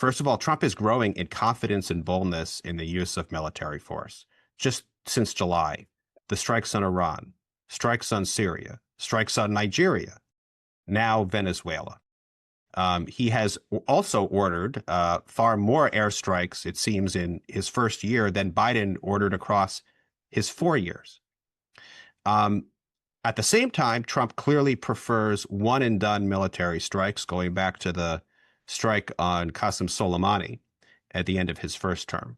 First of all, Trump is growing in confidence and boldness in the use of military force. Just since July, the strikes on Iran, strikes on Syria, strikes on Nigeria, now Venezuela. He has also ordered far more airstrikes, it seems, in his first year than Biden ordered across his 4 years. At the same time, Trump clearly prefers one-and-done military strikes, going back to the strike on Qasem Soleimani at the end of his first term.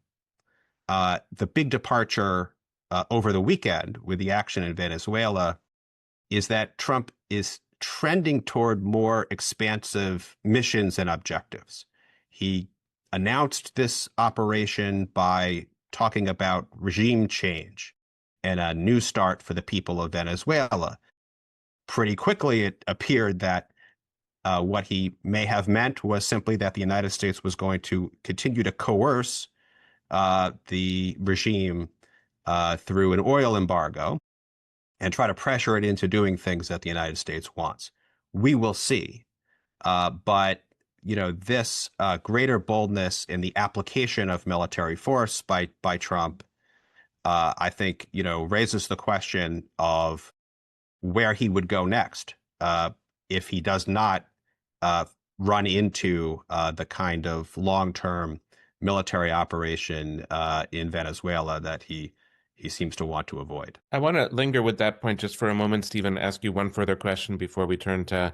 The big departure over the weekend with the action in Venezuela is that Trump is trending toward more expansive missions and objectives. He announced this operation by talking about regime change and a new start for the people of Venezuela. Pretty quickly, it appeared that what he may have meant was simply that the United States was going to continue to coerce the regime through an oil embargo and try to pressure it into doing things that the United States wants. We will see. But, this greater boldness in the application of military force by Trump, I think, raises the question of where he would go next if he does not run into the kind of long-term military operation in Venezuela that he seems to want to avoid. I want to linger with that point just for a moment, Stephen, ask you one further question before we turn to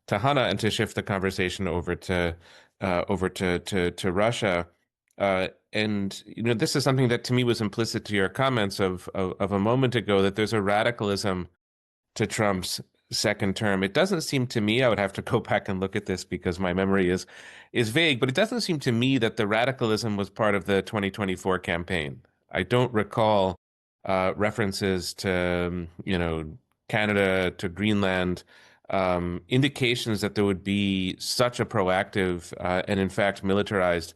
Hannah and to shift the conversation over to Russia. And this is something that to me was implicit to your comments of a moment ago, that there's a radicalism to Trump's second term. It doesn't seem to me, I would have to go back and look at this because my memory is vague, but it doesn't seem to me that the radicalism was part of the 2024 campaign. I don't recall references to, Canada, to Greenland, indications that there would be such a proactive and in fact militarized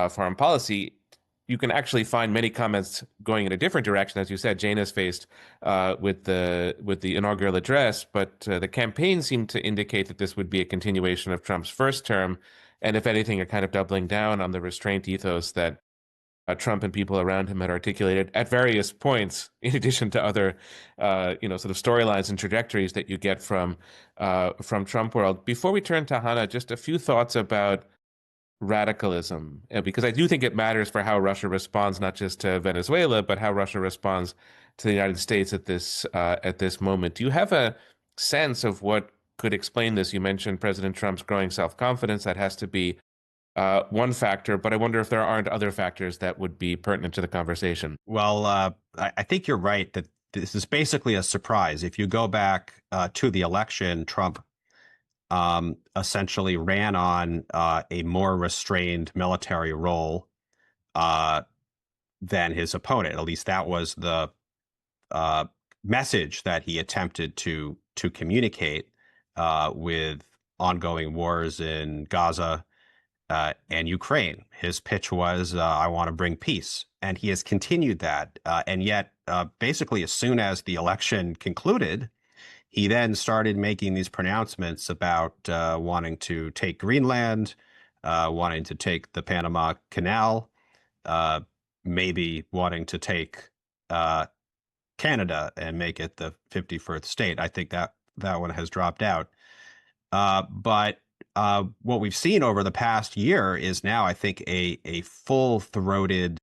foreign policy. You can actually find many comments going in a different direction, as you said. Jana's faced with the inaugural address, but the campaign seemed to indicate that this would be a continuation of Trump's first term, and if anything, a kind of doubling down on the restraint ethos that Trump and people around him had articulated at various points, in addition to other, sort of storylines and trajectories that you get from Trump world. Before we turn to Hannah, just a few thoughts about radicalism, because I do think it matters for how Russia responds, not just to Venezuela, but how Russia responds to the United States at this moment. Do you have a sense of what could explain this? You mentioned President Trump's growing self-confidence. That has to be one factor, but I wonder if there aren't other factors that would be pertinent to the conversation. Well, I think you're right that this is basically a surprise. If you go back to the election, Trump essentially ran on a more restrained military role than his opponent. At least that was the message that he attempted to communicate with ongoing wars in Gaza and Ukraine. His pitch was, I want to bring peace. And he has continued that. And yet, basically, as soon as the election concluded, he then started making these pronouncements about wanting to take Greenland, wanting to take the Panama Canal, maybe wanting to take Canada and make it the 51st state. I think that one has dropped out. But what we've seen over the past year is now, I think, a full-throated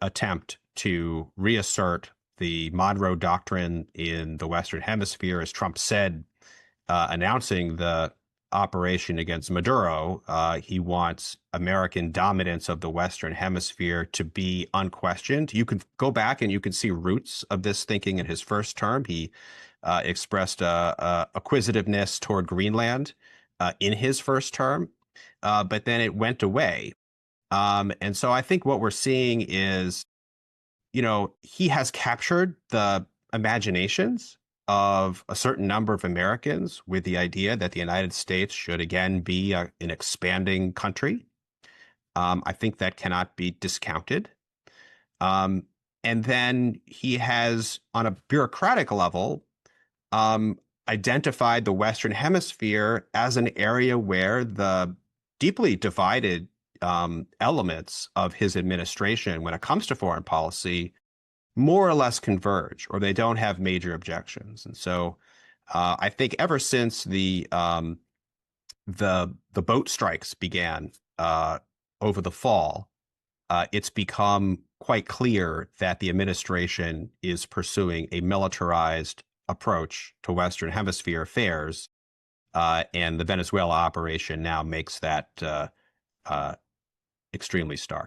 attempt to reassert the Monroe Doctrine in the Western Hemisphere. As Trump said, announcing the operation against Maduro, he wants American dominance of the Western Hemisphere to be unquestioned. You could go back and you can see roots of this thinking in his first term. He expressed acquisitiveness toward Greenland in his first term, but then it went away. And so I think what we're seeing is, he has captured the imaginations of a certain number of Americans with the idea that the United States should again be an expanding country. I think that cannot be discounted. And then he has, on a bureaucratic level, identified the Western Hemisphere as an area where the deeply divided elements of his administration when it comes to foreign policy more or less converge, or they don't have major objections. And so I think ever since the boat strikes began over the fall, it's become quite clear that the administration is pursuing a militarized approach to Western Hemisphere affairs, and the Venezuela operation now makes that extremely stark.